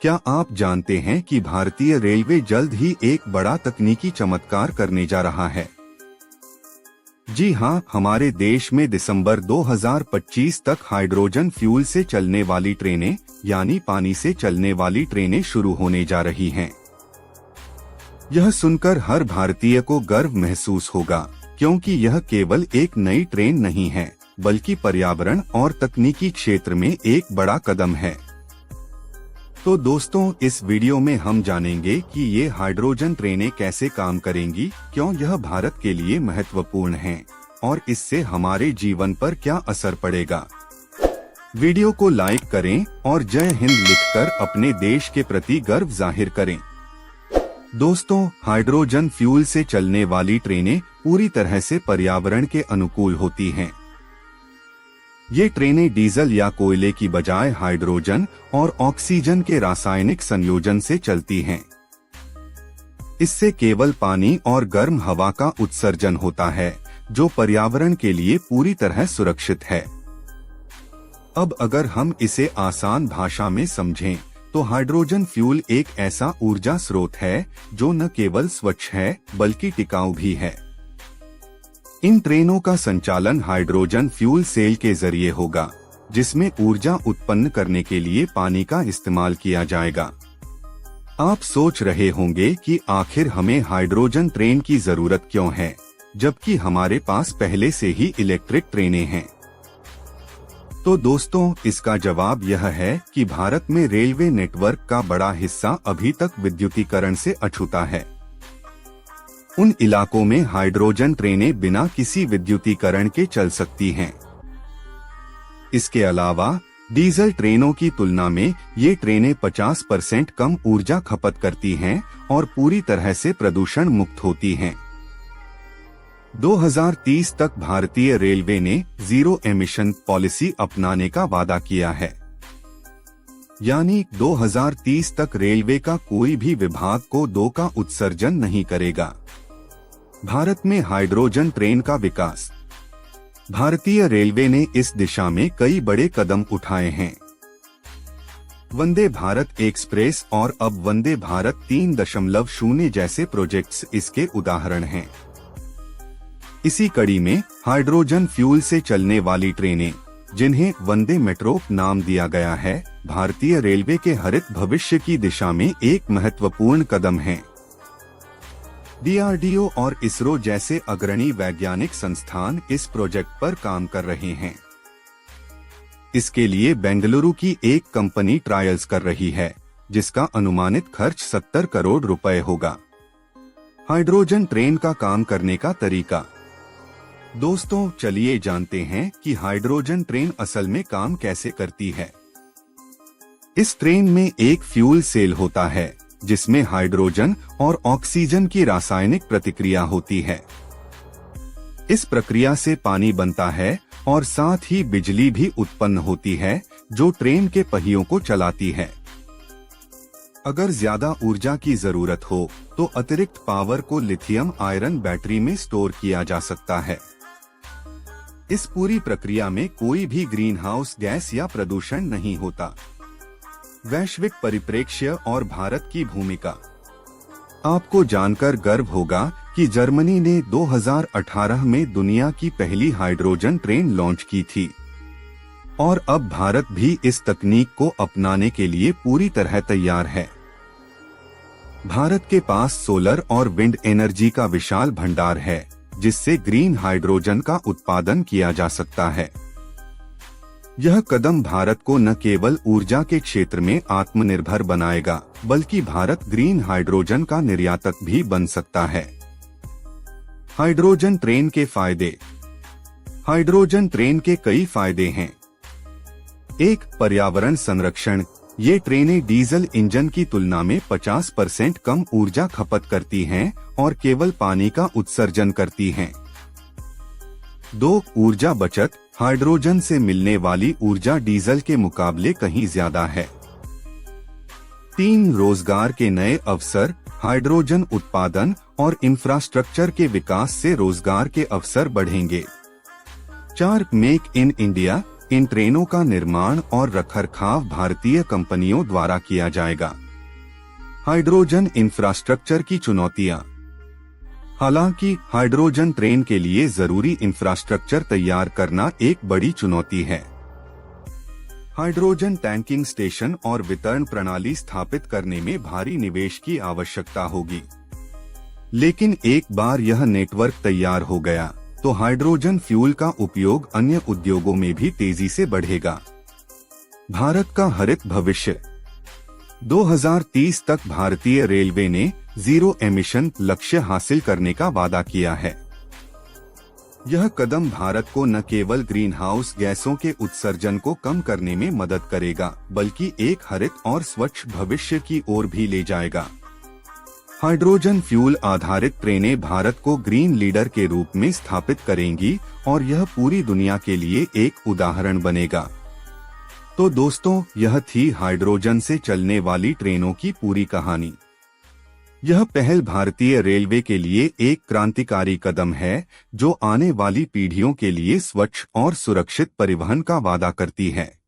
क्या आप जानते हैं कि भारतीय रेलवे जल्द ही एक बड़ा तकनीकी चमत्कार करने जा रहा है? जी हां, हमारे देश में दिसंबर 2025 तक हाइड्रोजन फ्यूल से चलने वाली ट्रेनें यानी पानी से चलने वाली ट्रेनें शुरू होने जा रही हैं। यह सुनकर हर भारतीय को गर्व महसूस होगा, क्योंकि यह केवल एक नई ट्रेन नहीं है, बल्कि पर्यावरण और तकनीकी क्षेत्र में एक बड़ा कदम है। तो दोस्तों, इस वीडियो में हम जानेंगे कि ये हाइड्रोजन ट्रेनें कैसे काम करेंगी, क्यों यह भारत के लिए महत्वपूर्ण हैं और इससे हमारे जीवन पर क्या असर पड़ेगा। वीडियो को लाइक करें और जय हिंद लिखकर अपने देश के प्रति गर्व जाहिर करें। दोस्तों, हाइड्रोजन फ्यूल से चलने वाली ट्रेनें पूरी तरह से पर्यावरण के अनुकूल होती हैं। ये ट्रेनें डीजल या कोयले की बजाय हाइड्रोजन और ऑक्सीजन के रासायनिक संयोजन से चलती हैं। इससे केवल पानी और गर्म हवा का उत्सर्जन होता है, जो पर्यावरण के लिए पूरी तरह सुरक्षित है। अब अगर हम इसे आसान भाषा में समझें, तो हाइड्रोजन फ्यूल एक ऐसा ऊर्जा स्रोत है जो न केवल स्वच्छ है बल्कि टिकाऊ भी है। इन ट्रेनों का संचालन हाइड्रोजन फ्यूल सेल के जरिए होगा, जिसमें ऊर्जा उत्पन्न करने के लिए पानी का इस्तेमाल किया जाएगा। आप सोच रहे होंगे कि आखिर हमें हाइड्रोजन ट्रेन की जरूरत क्यों है, जबकि हमारे पास पहले से ही इलेक्ट्रिक ट्रेनें हैं। तो दोस्तों, इसका जवाब यह है कि भारत में रेलवे नेटवर्क का बड़ा हिस्सा अभी तक विद्युतीकरण से अछूता है। उन इलाकों में हाइड्रोजन ट्रेनें बिना किसी विद्युतीकरण के चल सकती हैं। इसके अलावा डीजल ट्रेनों की तुलना में ये ट्रेनें 50% कम ऊर्जा खपत करती हैं और पूरी तरह से प्रदूषण मुक्त होती हैं। 2030 तक भारतीय रेलवे ने जीरो एमिशन पॉलिसी अपनाने का वादा किया है, यानी 2030 तक रेलवे का कोई भी विभाग को CO2 का उत्सर्जन नहीं करेगा। भारत में हाइड्रोजन ट्रेन का विकास। भारतीय रेलवे ने इस दिशा में कई बड़े कदम उठाए हैं। वंदे भारत एक्सप्रेस और अब वंदे भारत 3.0 जैसे प्रोजेक्ट्स इसके उदाहरण हैं। इसी कड़ी में हाइड्रोजन फ्यूल से चलने वाली ट्रेनें, जिन्हें वंदे मेट्रो नाम दिया गया है, भारतीय रेलवे के हरित भविष्य की दिशा में एक महत्वपूर्ण कदम है। DRDO और इसरो जैसे अग्रणी वैज्ञानिक संस्थान इस प्रोजेक्ट पर काम कर रहे हैं। इसके लिए बेंगलुरु की एक कंपनी ट्रायल्स कर रही है, जिसका अनुमानित खर्च 70 करोड़ रुपए होगा। हाइड्रोजन ट्रेन का काम करने का तरीका। दोस्तों, चलिए जानते हैं कि हाइड्रोजन ट्रेन असल में काम कैसे करती है। इस ट्रेन में एक फ्यूल सेल होता है, जिसमें हाइड्रोजन और ऑक्सीजन की रासायनिक प्रतिक्रिया होती है। इस प्रक्रिया से पानी बनता है और साथ ही बिजली भी उत्पन्न होती है, जो ट्रेन के पहियों को चलाती है। अगर ज्यादा ऊर्जा की जरूरत हो, तो अतिरिक्त पावर को लिथियम आयरन बैटरी में स्टोर किया जा सकता है। इस पूरी प्रक्रिया में कोई भी ग्रीन हाउस गैस या प्रदूषण नहीं होता। वैश्विक परिप्रेक्ष्य और भारत की भूमिका। आपको जानकर गर्व होगा कि जर्मनी ने 2018 में दुनिया की पहली हाइड्रोजन ट्रेन लॉन्च की थी और अब भारत भी इस तकनीक को अपनाने के लिए पूरी तरह तैयार है। भारत के पास सोलर और विंड एनर्जी का विशाल भंडार है, जिससे ग्रीन हाइड्रोजन का उत्पादन किया जा सकता है। यह कदम भारत को न केवल ऊर्जा के क्षेत्र में आत्मनिर्भर बनाएगा, बल्कि भारत ग्रीन हाइड्रोजन का निर्यातक भी बन सकता है। हाइड्रोजन ट्रेन के फायदे। हाइड्रोजन ट्रेन के कई फायदे हैं। 1. पर्यावरण संरक्षण। ये ट्रेनें डीजल इंजन की तुलना में 50% कम ऊर्जा खपत करती हैं और केवल पानी का उत्सर्जन करती हैं। 2. ऊर्जा बचत। हाइड्रोजन से मिलने वाली ऊर्जा डीजल के मुकाबले कहीं ज्यादा है। 3. रोजगार के नए अवसर। हाइड्रोजन उत्पादन और इंफ्रास्ट्रक्चर के विकास से रोजगार के अवसर बढ़ेंगे। 4. Make in India. इन ट्रेनों का निर्माण और रखरखाव भारतीय कंपनियों द्वारा किया जाएगा। हाइड्रोजन इंफ्रास्ट्रक्चर की चुनौतियां। हालांकि हाइड्रोजन ट्रेन के लिए जरूरी इंफ्रास्ट्रक्चर तैयार करना एक बड़ी चुनौती है। हाइड्रोजन टैंकिंग स्टेशन और वितरण प्रणाली स्थापित करने में भारी निवेश की आवश्यकता होगी। लेकिन एक बार यह नेटवर्क तैयार हो गया तो हाइड्रोजन फ्यूल का उपयोग अन्य उद्योगों में भी तेजी से बढ़ेगा। भारत का हरित भविष्य। 2030 तक भारतीय रेलवे ने जीरो एमिशन लक्ष्य हासिल करने का वादा किया है। यह कदम भारत को न केवल ग्रीन हाउस गैसों के उत्सर्जन को कम करने में मदद करेगा, बल्कि एक हरित और स्वच्छ भविष्य की ओर भी ले जाएगा। हाइड्रोजन फ्यूल आधारित ट्रेनें भारत को ग्रीन लीडर के रूप में स्थापित करेंगी और यह पूरी दुनिया के लिए एक उदाहरण बनेगा। तो दोस्तों, यह थी हाइड्रोजन से चलने वाली ट्रेनों की पूरी कहानी। यह पहल भारतीय रेलवे के लिए एक क्रांतिकारी कदम है, जो आने वाली पीढ़ियों के लिए स्वच्छ और सुरक्षित परिवहन का वादा करती है।